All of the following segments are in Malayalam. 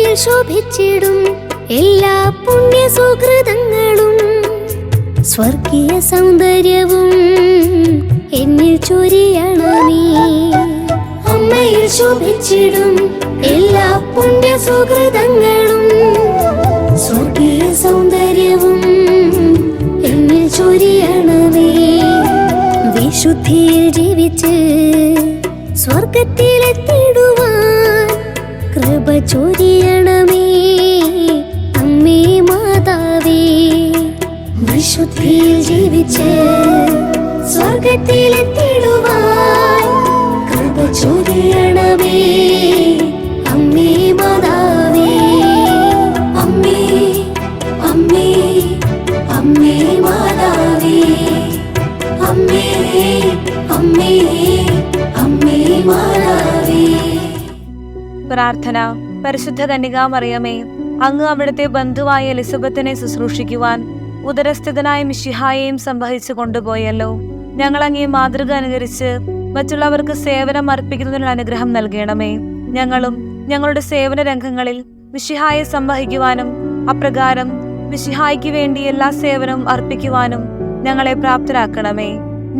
അമ്മയിൽ ശോഭിച്ചിടും എല്ലാ പുണ്യ സുഹൃതങ്ങളും സ്വർഗീയ സൗന്ദര്യവും എന്നിൽ ചൊരിയണമേ. അമ്മയിൽ ശോഭിച്ചിടും എല്ലാ പുണ്യ സുഹൃതങ്ങളും സ്വർഗീയ സൗന്ദര്യവും എന്നിൽ ചൊരിയണമേ. വിശുദ്ധിയിൽ ജീവിച്ച് സ്വർഗത്തിലെത്തിടുവാൻ കൃപ ചൊരിയണമേ അമ്മേ മാതാവേ. വിശുദ്ധിയിൽ ജീവിച്ച് സ്വർഗത്തിലെത്തിടുവാൻ കൃപ ചൊരിയണമേ അമ്മേ മാതാവേ. അമ്മേ അമ്മേ അമ്മേ മാതാവേ. അമ്മേ അമ്മേ അമ്മേ മാതാവേ. പ്രാർത്ഥന. പരിശുദ്ധ കന്യകാമറിയമേ, അങ്ങ് അവിടുത്തെ ബന്ധുവായ എലിസബത്തിനെ ശുശ്രൂഷിക്കുവാൻ ഉദരസ്ഥിതനായ മിശിഹായെയും സംവഹിച്ചു കൊണ്ടുപോയല്ലോ. ഞങ്ങൾ അങ്ങേ മാതൃക അനുകരിച്ച് മറ്റുള്ളവർക്ക് സേവനം അർപ്പിക്കുന്നതിനുള്ള അനുഗ്രഹം നൽകണമേ. ഞങ്ങളും ഞങ്ങളുടെ സേവന രംഗങ്ങളിൽ മിശിഹായെ സംവഹിക്കുവാനും അപ്രകാരം മിശിഹായ്ക്ക് വേണ്ടി എല്ലാ സേവനവും അർപ്പിക്കുവാനും ഞങ്ങളെ പ്രാപ്തരാക്കണമേ.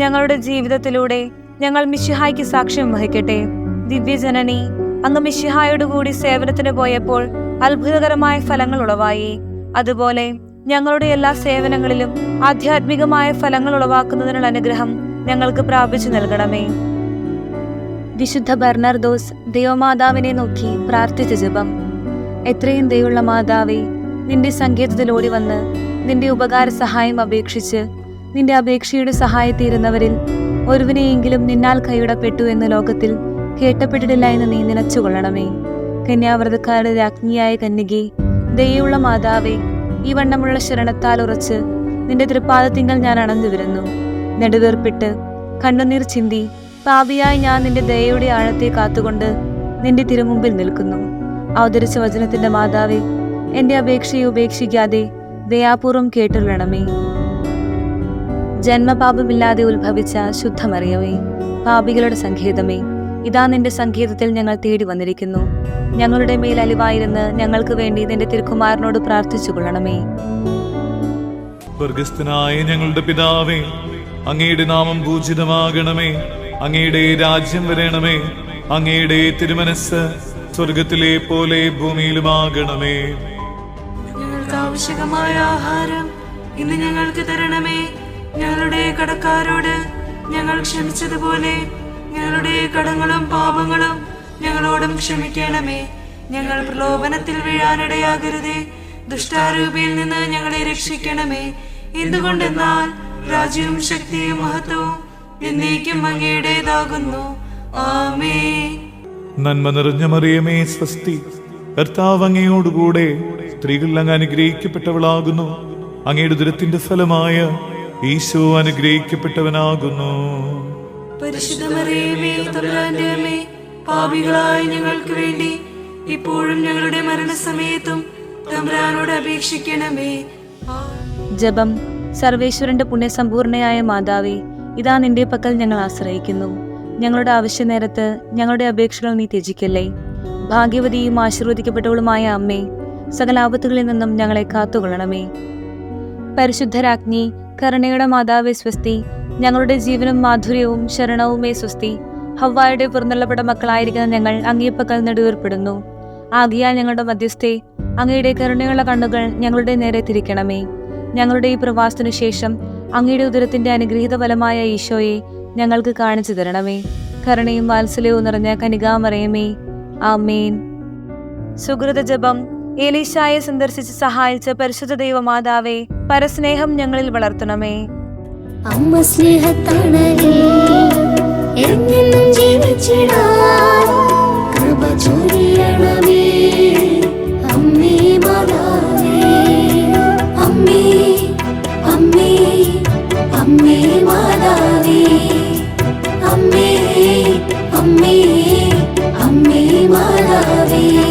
ഞങ്ങളുടെ ജീവിതത്തിലൂടെ ഞങ്ങൾ മിശിഹായ്ക്ക് സാക്ഷ്യം വഹിക്കട്ടെ. ദിവ്യജനനി, അങ്ങ് മിശിഹായോടുകൂടി സേവനത്തിന് പോയപ്പോൾ അത്ഭുതകരമായ ഫലങ്ങൾ ഉളവായി. അതുപോലെ ഞങ്ങളുടെ എല്ലാ സേവനങ്ങളിലും ആധ്യാത്മികമായ ഫലങ്ങൾ ഉളവാക്കുന്നതിനുള്ള അനുഗ്രഹം ഞങ്ങൾക്ക് പ്രാപിച്ചു നൽകണമേ. വിശുദ്ധ ബെർണർദോസ് ദൈവമാതാവിനെ നോക്കി പ്രാർത്ഥിച്ച ജപം. എത്രയും ദയുള്ള മാതാവേ, നിന്റെ സങ്കേതത്തിൽ ഓടി വന്ന് നിന്റെ ഉപകാര സഹായം അപേക്ഷിച്ച് നിന്റെ അപേക്ഷയുടെ സഹായത്തീരുന്നവരിൽ ഒരുവിനെയെങ്കിലും നിന്നാൽ കൈയിടപ്പെട്ടു എന്ന് ലോകത്തിൽ കേട്ടപ്പെട്ടിട്ടില്ല എന്ന് നീ നനച്ചുകൊള്ളണമേ. കന്യാവ്രതക്കാരുടെ രാജ്ഞിയായ കന്യകേ, ദയുള്ള മാതാവേ, ഈ വണ്ണമുള്ള ശരണത്താൽ ഉറച്ച് നിന്റെ തൃപ്പാദത്തിങ്കൽ ഞാൻ അണഞ്ഞു വരുന്നു. നെടുവീർപ്പിട്ട് കണ്ണുനീർ ചിന്തി പാപിയായി ഞാൻ നിന്റെ ദയയുടെ ആഴത്തെ കാത്തുകൊണ്ട് നിന്റെ തിരുമുമ്പിൽ നിൽക്കുന്നു. അവതരിച്ച വചനത്തിന്റെ മാതാവേ, എന്റെ അപേക്ഷയെ ഉപേക്ഷിക്കാതെ ദയാപൂർവം കേട്ടുള്ളണമേ. ജന്മപാപമില്ലാതെ ഉത്ഭവിച്ച ശുദ്ധമറിയമേ, പാപികളുടെ സങ്കേതമേ, ഇതാ നിന്റെ സങ്കേതത്തിൽ ഞങ്ങൾ തേടി വന്നിരിക്കുന്നു. ഞങ്ങളുടെ മേൽ അലിവായിരുന്ന് ഞങ്ങൾക്ക് വേണ്ടി നിന്റെ തിരുക്കുമാരനോട് പ്രാർത്ഥിച്ചു കൊള്ളണമേ. സ്വർഗസ്ഥനായ ഞങ്ങളുടെ പിതാവേ, അങ്ങയുടെ നാമം പൂജിതമാകണമേ. അങ്ങയുടെ രാജ്യം വരണമേ. അങ്ങയുടെ തിരുമനസ് സ്വർഗത്തിലെ പോലെ ഭൂമിയിലുമാകണമേ. ഞങ്ങൾക്ക് ആവശ്യമായ ആഹാരം ഇന്ന് ഞങ്ങൾക്ക് തരണമേ. ഞങ്ങളുടെ കടക്കാരോട് ഞങ്ങൾ ക്ഷമിച്ചതുപോലെ ഞങ്ങളുടെ കടങ്ങളും പാപങ്ങളും ഞങ്ങളോടും ക്ഷമിക്കണമേ. ഞങ്ങൾ പ്രലോഭനത്തിൽ വീഴാനിടയാകരുതേ. ദുഷ്ടാരൂപിയിൽ നിന്ന് ഞങ്ങളെ രക്ഷിക്കണമേ. എന്തുകൊണ്ടെന്നാൽ രാജ്യവും ശക്തിയും മഹത്വവും എന്നേക്കും അങ്ങയുടേതാകുന്നു. ആമേൻ. നന്മ നിറഞ്ഞ മറിയമേ, സ്വസ്തി. കർത്താവ് അങ്ങയോടുകൂടെ സ്ത്രീകൾ അങ്ങ് അനുഗ്രഹിക്കപ്പെട്ടവളാകുന്നു. അങ്ങയുടെ ഉദരത്തിന്റെ ഫലമായ ഈശോ അനുഗ്രഹിക്കപ്പെട്ടവനാകുന്നു. പരിശുദ്ധ മറിയമേ, തമ്പുരാന്റെ അമ്മേ, പാപികളായ ഞങ്ങൾക്ക് വേണ്ടി ഇപ്പോഴും ഞങ്ങളുടെ മരണസമയത്തും തമ്പുരാനോട് അപേക്ഷിക്കണമേ. ജപം. സർവേശ്വരന്റെ പുണ്യസമ്പൂർണയായ മാതാവേ, ഇതാ നിന്റെ പക്കൽ ഞങ്ങൾ ആശ്രയിക്കുന്നു. ഞങ്ങളുടെ ആവശ്യ നേരത്ത് ഞങ്ങളുടെ അപേക്ഷകൾ നീ ത്യജിക്കല്ലേ. ഭാഗ്യവതിയും ആശീർവദിക്കപ്പെട്ടവളുമായ അമ്മേ, സകല ആപത്തുകളിൽ നിന്നും ഞങ്ങളെ കാത്തുകൊള്ളണമേ. പരിശുദ്ധരാജ്ഞി, കരുണയുടെ മാതാവേ സ്വസ്തി. ഞങ്ങളുടെ ജീവനും മാധുര്യവും ശരണവുമേ സ്വസ്തി. ഹവ്വായുടെ പിറന്നുള്ളപ്പെട്ട മക്കളായിരിക്കുന്ന ഞങ്ങൾ അങ്ങേപ്പക്കൽ നെടുവേർപ്പെടുന്നു. ആകിയാൽ ഞങ്ങളുടെ മധ്യസ്ഥെ, അങ്ങയുടെ കരുണയുള്ള കണ്ണുകൾ ഞങ്ങളുടെ നേരെ തിരിക്കണമേ. ഞങ്ങളുടെ ഈ പ്രവാസത്തിനു ശേഷം അങ്ങയുടെ ഉദരത്തിന്റെ അനുഗ്രഹീത ഫലമായ ഈശോയെ ഞങ്ങൾക്ക് കാണിച്ചു തരണമേ. കരുണയും വാത്സല്യവും നിറഞ്ഞ കന്യകാമറിയമേ, ആമേൻ. സുഹൃത ജപം. ഏലീശായെ സന്ദർശിച്ച് സഹായിച്ച പരിശുദ്ധ ദൈവമാതാവേ, പരസ്നേഹം ഞങ്ങളിൽ വളർത്തണമേ. അമ്മ സ്നേഹത്തണലിൽ എന്നെന്നും ജീവിച്ചിടാൻ കൃപ ചൊരിയണമേ അമ്മേ മാതാവേ. അമ്മേ അമ്മേ അമ്മേ മാതാവേ. അമ്മേ അമ്മേ അമ്മേ മാതാവേ.